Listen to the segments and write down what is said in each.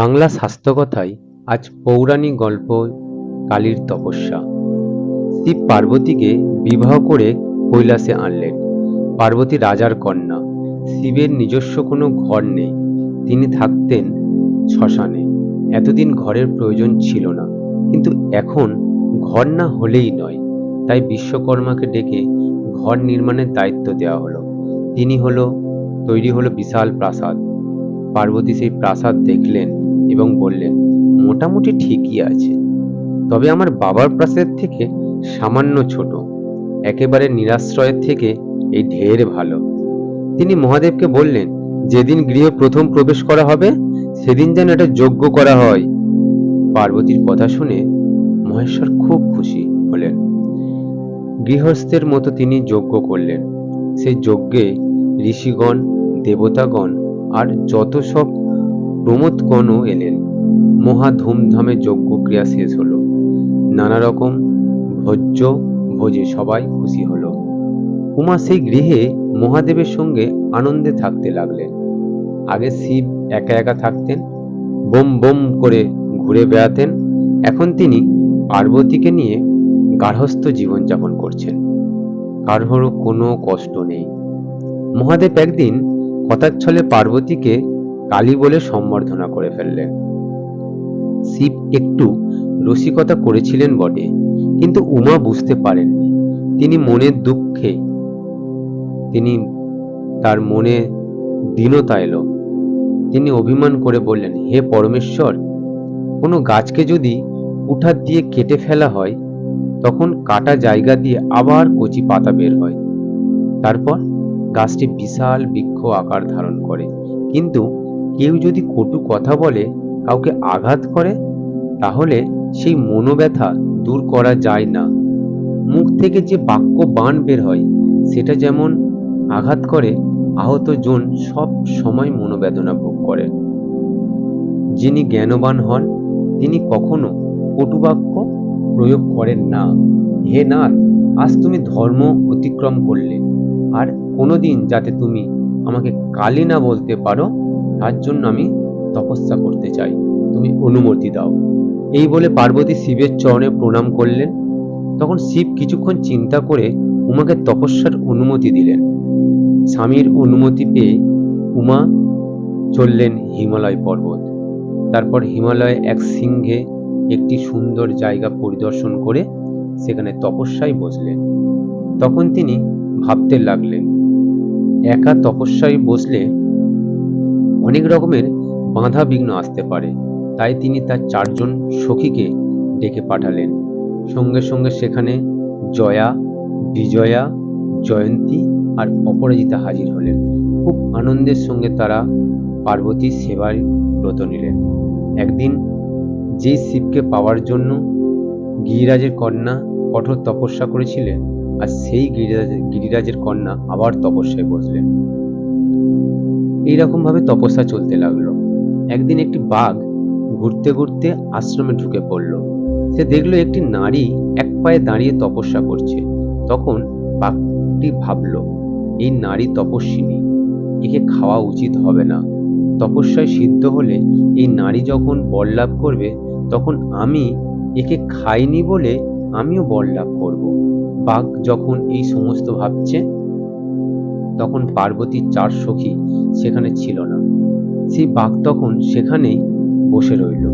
বাংলা স্বাস্থ্যকথায় আজ পৌরাণিক গল্প কালীর তপস্যা। শিব পার্বতীকে বিবাহ করে কৈলাসে আনলেন। পার্বতী রাজার কন্যা। শিবের নিজস্ব কোনো ঘর নেই, তিনি থাকতেন শ্মশানে। এতদিন ঘরের প্রয়োজন ছিল না, কিন্তু এখন ঘর না হলেই নয়। তাই বিশ্বকর্মাকে ডেকে ঘর নির্মাণের দায়িত্ব দেওয়া হলো। তৈরি হলো বিশাল প্রাসাদ। পার্বতী সেই প্রাসাদ দেখলেন এবং বললেন, মোটামুটি ঠিকই আছে, তবে আমার বাবার প্রাসাদের থেকে সামান্য ছোট। একেবারে নিরাশ্রয়ের থেকে এই ঢের ভালো। তিনি মহাদেবকে বললেন, যেদিন গৃহে প্রথম প্রবেশ করা হবে সেদিন যেন এটা যজ্ঞ করা হয়। পার্বতীর কথা শুনে মহেশ্বর খুব খুশি হলেন। গৃহস্থের মতো তিনি যজ্ঞ করলেন। সেই যজ্ঞে ঋষিগণ, দেবতাগণ আর যত সব প্রমোদগণও এলেন। মহা ধুমধামে যজ্ঞ ক্রিয়া শেষ হলো। নানা রকম ভোজে সবাই খুশি হলো। উমা সেই গৃহে মহাদেবের সঙ্গে আনন্দে থাকতে লাগলেন। আগে শিব একা একা থাকতেন, বোম বোম করে ঘুরে বেড়াতেন। এখন তিনি পার্বতীকে নিয়ে গার্হস্থ্য জীবনযাপন করছেন। কারোর কোনো কষ্ট নেই। মহাদেব একদিন কথার ছলে পার্বতীকে কালী বলে সম্বর্ধনা করে ফেললেন। শিব একটু রসিকতা করেছিলেন বটে, কিন্তু উমা বুঝতে পারেননি। তিনি মনের দুঃখে, তার মনে দীনতা এলো। তিনি অভিমান করে বললেন, হে পরমেশ্বর, কোনো গাছকে যদি কুঠার দিয়ে কেটে ফেলা হয়, তখন কাটা জায়গা দিয়ে আবার কচি পাতা বের হয়। তারপর গাছটি বিশাল বৃক্ষ আকার ধারণ করে। কিন্তু কেউ যদি কটু কথা বলে, কাউকে আঘাত করে, তাহলে সেই মনোব্যথা দূর করা যায় না। মুখ থেকে যে বাক্য বাণ বের হয়, সেটা যেমন আঘাত করে, আহত জন সব সময় মনোবেদনা ভোগ করেন। যিনি জ্ঞানবান হন, তিনি কখনো কটুবাক্য প্রয়োগ করেন না। হে নাথ, আজ তুমি ধর্ম অতিক্রম করলে, আর কোনোদিন যাতে তুমি আমাকে কালী না বলতে পারো, তার জন্য আমি তপস্যা করতে চাই, তুমি অনুমতি দাও। এই বলে পার্বতী শিবের চরণে প্রণাম করলেন। তখন শিব কিছুক্ষণ চিন্তা করে উমাকে তপস্যার অনুমতি দিলেন। স্বামীর অনুমতি পেয়ে উমা চললেন হিমালয় পর্বত। তারপর হিমালয়ে এক সিংহে একটি সুন্দর জায়গা পরিদর্শন করে সেখানে তপস্যায় বসলেন। তখন তিনি ভাবতে লাগলেন, একা তপস্যায় বসলে অনেক রকমের বাধা বিঘ্ন আসতে পারে। তাই তিনি তার 4 জন সখীকে ডেকে পাঠালেন। সঙ্গে সঙ্গে সেখানে জয়া, বিজয়া, জয়ন্তী আর অপরাজিতা হাজির হলেন। খুব আনন্দের সঙ্গে তারা পার্বতীর সেবায় ব্রত নিলেন। একদিন যে শিবকে পাওয়ার জন্য গিরিরাজের কন্যা কঠোর তপস্যা করেছিলেন, আর সেই গিরিরাজের কন্যা আবার তপস্যায় বসলেন। এইরকম ভাবে তপস্যা চলতে লাগলো। একদিন একটি বাঘ ঘুরতে ঘুরতে আশ্রমে ঢুকে পড়ল। সে দেখলো একটি নারী এক পায়ে দাঁড়িয়ে তপস্যা করছে। তখন বাঘটি ভাবল, এই নারী তপস্বিনী, একে খাওয়া উচিত হবে না। তপস্যায় সিদ্ধ হলে এই নারী যখন বর লাভ করবে, তখন আমি একে খাইনি বলে আমিও বর লাভ করব। বাঘ যখন এই সমস্ত ভাবছে, তখন পার্বতীর 4 সখী সেখানে ছিল না। সেই বাঘ তখন সেখানেই বসে রইল।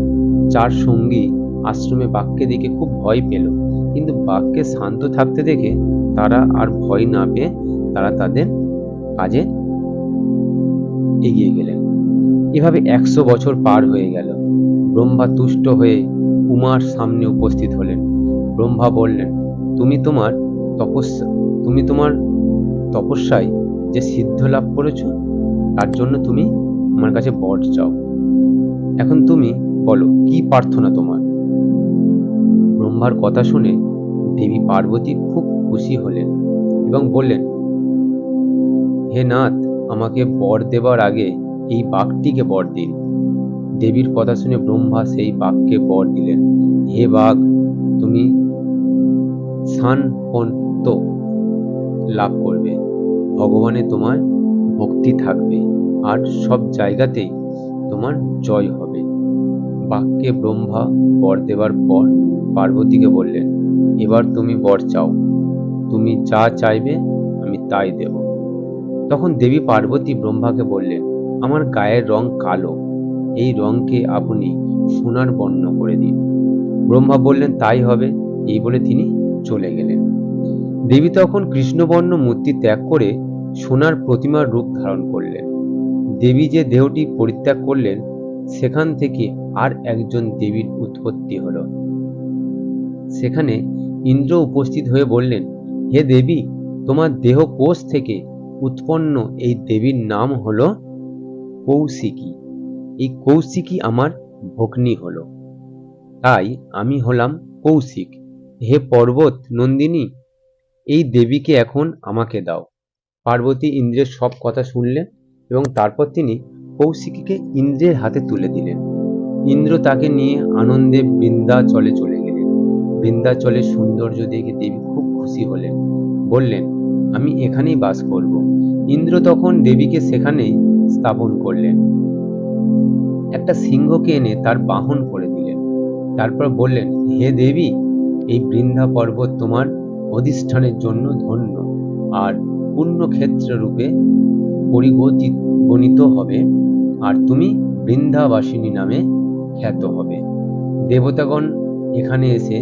4 সঙ্গী আশ্রমে বাঘকে দেখে খুব ভয় পেল, কিন্তু বাঘকে শান্ত থাকতে দেখে তারা আর ভয় না পেয়ে তারা তাদের কাজে এগিয়ে গেলেন। এভাবে 100 বছর পার হয়ে গেল। ব্রহ্মা তুষ্ট হয়ে উমার সামনে উপস্থিত হলেন। ব্রহ্মা বললেন, তুমি তোমার তপস্যায় যে সিদ্ধ লাভ করেছ, তার জন্য তুমি আমার কাছে বর চাও। এখন তুমি বলো, কি প্রার্থনা তোমার? ব্রহ্মার কথা শুনে দেবী পার্বতী খুব খুশি হলেন এবং বললেন, হে নাথ, আমাকে বর দেবার আগে এই বাঘটিকে বর দিন। দেবীর কথা শুনে ব্রহ্মা সেই বাঘকে বর দিলেন। হে বাঘ, তুমি সানপত্য লাভ করবে, ভগবানে তোমার ভক্তি থাকবে, আর সব জায়গাতেই তোমার জয় হবে। বাক্যে ব্রহ্মা বর দেবার পর পার্বতীকে বললেন, এবার তুমি বর চাও, তুমি যা চাইবে আমি তাই দেব। তখন দেবী পার্বতী ব্রহ্মাকে বললেন, আমার গায়ের রং কালো, এই রংকে আপনি সোনার বর্ণ করে দিন। ব্রহ্মা বললেন, তাই হবে। এই বলে তিনি চলে গেলেন। দেবী তখন কৃষ্ণবর্ণ মূর্তি ত্যাগ করে সোনার প্রতিমার রূপ ধারণ করলেন। দেবী যে দেহটি পরিত্যাগ করলেন, সেখান থেকে আর একজন দেবীর উৎপত্তি হল। সেখানে ইন্দ্র উপস্থিত হয়ে বললেন, হে দেবী, তোমার দেহ কোষ থেকে উৎপন্ন এই দেবীর নাম হল কৌশিকী। এই কৌশিকী আমার ভগ্নী হল, তাই আমি হলাম কৌশিক। হে পর্বত নন্দিনী, এই দেবীকে এখন আমাকে দাও। পার্বতী ইন্দ্রের সব কথা শুনলেন এবং তারপর তিনি কৌশিকীকে ইন্দ্রের হাতে তুলে দিলেন। ইন্দ্র তাকে নিয়ে আনন্দে বৃন্দাচলে চলে গেলেন। বৃন্দাচলের সৌন্দর্য দেখে দেবী খুব খুশি হলেন, বললেন, আমি এখানেই বাস করব। ইন্দ্র তখন দেবীকে সেখানেই স্থাপন করলেন। একটা সিংহকে এনে তার বাহন করে দিলেন। তারপর বললেন, হে দেবী, এই বৃন্দা পর্বত তোমার অধিষ্ঠানের জন্য ধন্য আর পুণ্যক্ষেত্র রূপে পরিগণিত হবে, আর তুমি বৃন্দাবাসিনী নামে খ্যাত হবে। দেবতাগণ এখানে এসে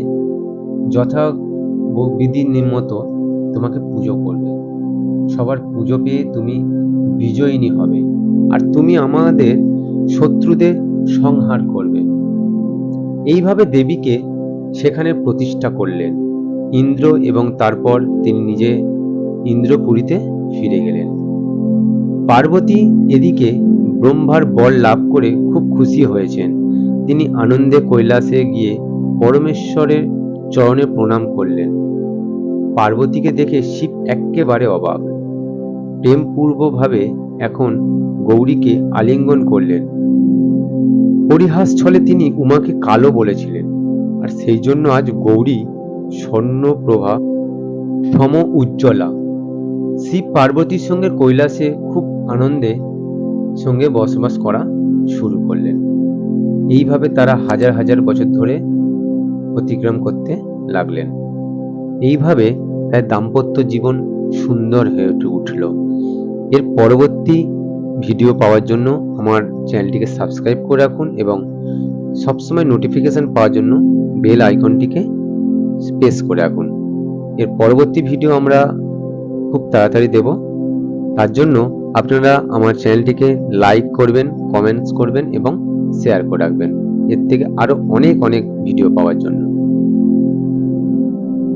যথাবিধির মতো তোমাকে পুজো করবে। সবার পুজো পেয়ে তুমি বিজয়িনী হবে, আর তুমি আমাদের শত্রুদের সংহার করবে। এইভাবে দেবীকে সেখানে প্রতিষ্ঠা করলেন ইন্দ্র, এবং তারপর তিনি নিজে ইন্দ্রপুরীতে ফিরে গেলেন। পার্বতী এদিকে ব্রহ্মার বর লাভ করে খুব খুশি হয়েছেন। তিনি আনন্দে কৈলাসে গিয়ে পরমেশ্বরের চরণে প্রণাম করলেন। পার্বতীকে দেখে শিব এক্কেবারে অবাক। প্রেমপূর্বভাবে এখন গৌরীকে আলিঙ্গন করলেন। পরিহাস ছলে তিনি উমাকে কালো বলেছিলেন, আর সেই জন্য আজ গৌরী স্বর্ণপ্রভা সম উজ্জ্বলা। শিব পার্বতীর সঙ্গে কৈলাসে খুব আনন্দে সঙ্গে বসবাস করা শুরু করলেন। এইভাবে তারা হাজার হাজার বছর ধরে অতিক্রম করতে লাগলেন। এইভাবে তার দাম্পত্য জীবন সুন্দর হয়ে উঠল। এর পরবর্তী ভিডিও পাওয়ার জন্য আমার চ্যানেলটিকে সাবস্ক্রাইব করে রাখুন এবং সবসময় নোটিফিকেশন পাওয়ার জন্য বেল আইকনটিকে প্রেস করে রাখুন। এর পরবর্তী ভিডিও আমরা খুব তাড়াতাড়ি দেব, তার জন্য আপনারা আমার চ্যানেলটিকে লাইক করবেন, কমেন্টস করবেন এবং শেয়ার করে রাখবেন এর থেকে আরো অনেক ভিডিও পাওয়ার জন্য।